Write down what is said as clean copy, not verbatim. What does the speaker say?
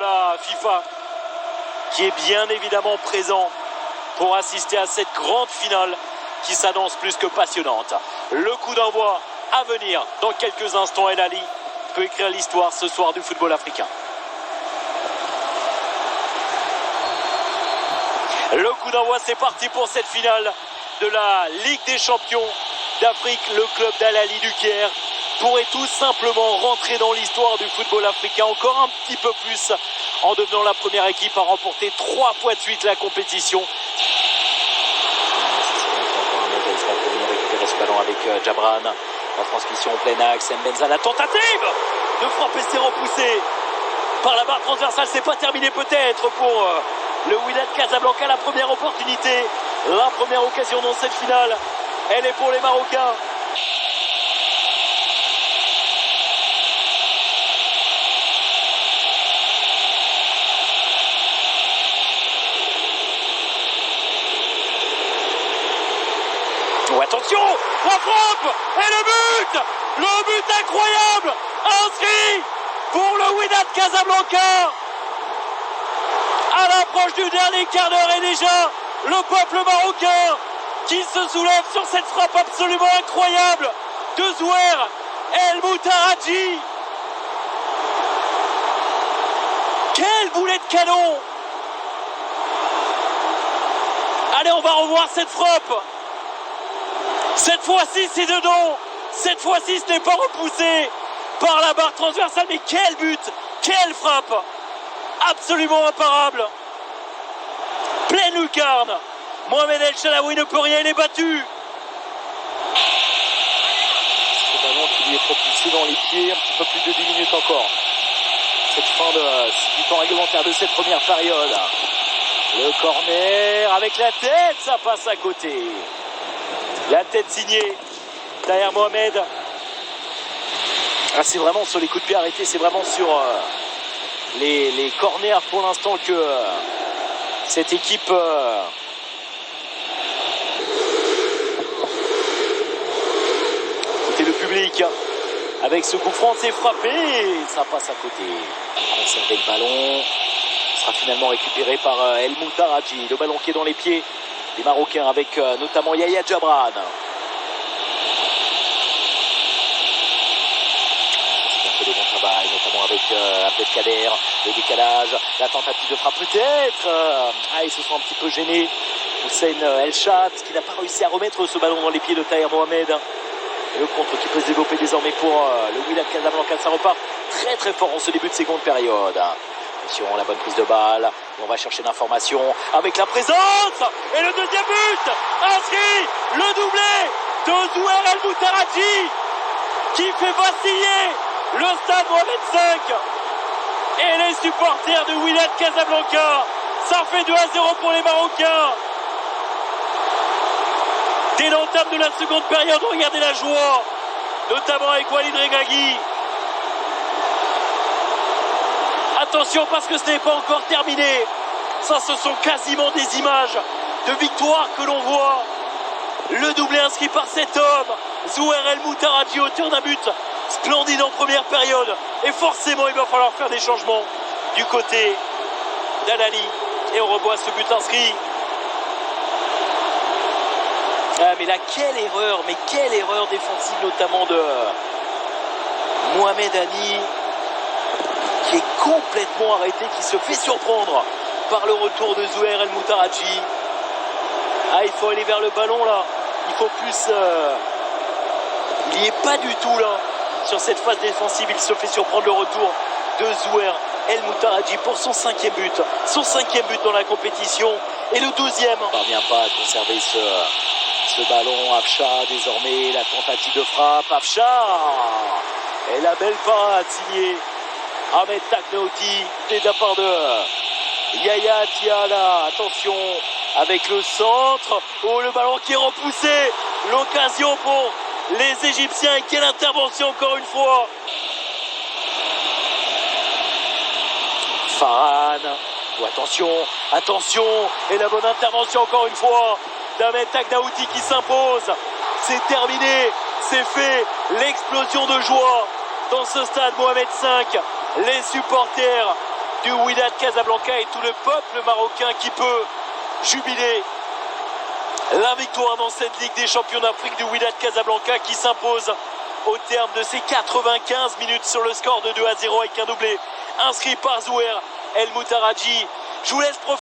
la FIFA qui est bien évidemment présent pour assister à cette grande finale qui s'annonce plus que passionnante. Le coup d'envoi à venir dans quelques instants. El Ahly peut écrire l'histoire ce soir du football africain. Le coup d'envoi, c'est parti pour cette finale de la Ligue des champions d'Afrique. Le club d'Al Ahly du Caire pourrait tout simplement rentrer dans l'histoire du football africain encore un petit peu plus en devenant la première équipe à remporter 3 fois de suite la compétition. Récupérer ce ballon avec Djabran. La transmission en plein axe. Mbenza, la tentative de frapper, c'est repoussé par la barre transversale. C'est pas terminé peut-être pour le Wydad Casablanca. La première opportunité, la première occasion dans cette finale, elle est pour les Marocains. Oh, attention, la frappe et le but incroyable, inscrit pour le Wydad Casablanca. À l'approche du dernier quart d'heure et déjà le peuple marocain qui se soulève sur cette frappe absolument incroyable de Zouher El Moutaraji. Quel boulet de canon! Allez, on va revoir cette frappe. Cette fois-ci, c'est dedans. Cette fois-ci, ce n'est pas repoussé par la barre transversale. Mais quel but! Quelle frappe! Absolument imparable. Pleine lucarne. Mohamed El Chalaoui ne peut rien, il est battu. Ce ballon qui lui est propulsé dans les pieds, un petit peu plus de 10 minutes encore. Cette fin du temps réglementaire de cette première période. Le corner avec la tête, ça passe à côté. La tête signée Taher Mohamed. Ah, c'est vraiment sur les coups de pied arrêtés, c'est vraiment sur les corners pour l'instant que cette équipe écoutez le public avec ce coup franc, c'est frappé, ça passe à côté. Conserver le ballon, sera finalement récupéré par El Moutaraji. Le ballon qui est dans les pieds des Marocains avec notamment Yaya Djabran. C'est un bon travail, notamment avec Abdelkader. Le décalage, la tentative de frappe peut-être. Ils se sont un petit peu gênés. Hussein El Chat qui n'a pas réussi à remettre ce ballon dans les pieds de Taher Mohamed. Et le contre qui peut se développer désormais pour le Wydad Casablanca. Ça repart très très fort en ce début de seconde période. Attention, la bonne prise de balle. Et on va chercher l'information avec la présence. Et le deuxième but inscrit, le doublé de Zouher El Moutaraji qui fait vaciller le stade Mohamed V. Et les supporters du Wydad Casablanca. Ça fait 2-0 pour les Marocains. Dès l'entame de la seconde période, regardez la joie, notamment avec Walid Regragui. Attention parce que ce n'est pas encore terminé. Ça, ce sont quasiment des images de victoire que l'on voit. Le doublé inscrit par cet homme, Zouher El Moutaraji, auteur d'un but splendide en première période. Et forcément, il va falloir faire des changements du côté d'Al Ahly. Et on revoit ce but inscrit. Ah, mais là, quelle erreur défensive, notamment de Mohamed Ali, qui est complètement arrêté, qui se fait surprendre par le retour de Zouher El Moutaraji. Il faut aller vers le ballon là. Il faut plus. Il n'y est pas du tout là. Sur cette phase défensive, il se fait surprendre le retour de Zouher El Moutaraji pour son 5e but. Son 5e but dans la compétition. Et le 12e. Il ne parvient pas à conserver ce ballon. Afshar désormais, la tentative de frappe. Afshar. Et la belle parade signée Ahmed Taknaouti. Et de la part de Yaya Tiala. Attention avec le centre. Oh, le ballon qui est repoussé. L'occasion pour les Égyptiens. Quelle intervention encore une fois. Farhan. Oh, attention. Et la bonne intervention encore une fois d'Ahmed Taknaouti qui s'impose. C'est terminé. C'est fait. L'explosion de joie dans ce stade Mohamed V. Les supporters du Wydad Casablanca et tout le peuple marocain qui peut jubiler la victoire dans cette Ligue des Champions d'Afrique du Wydad Casablanca qui s'impose au terme de ces 95 minutes sur le score de 2-0 avec un doublé inscrit par Zouher El Moutaraji. Je vous laisse profiter.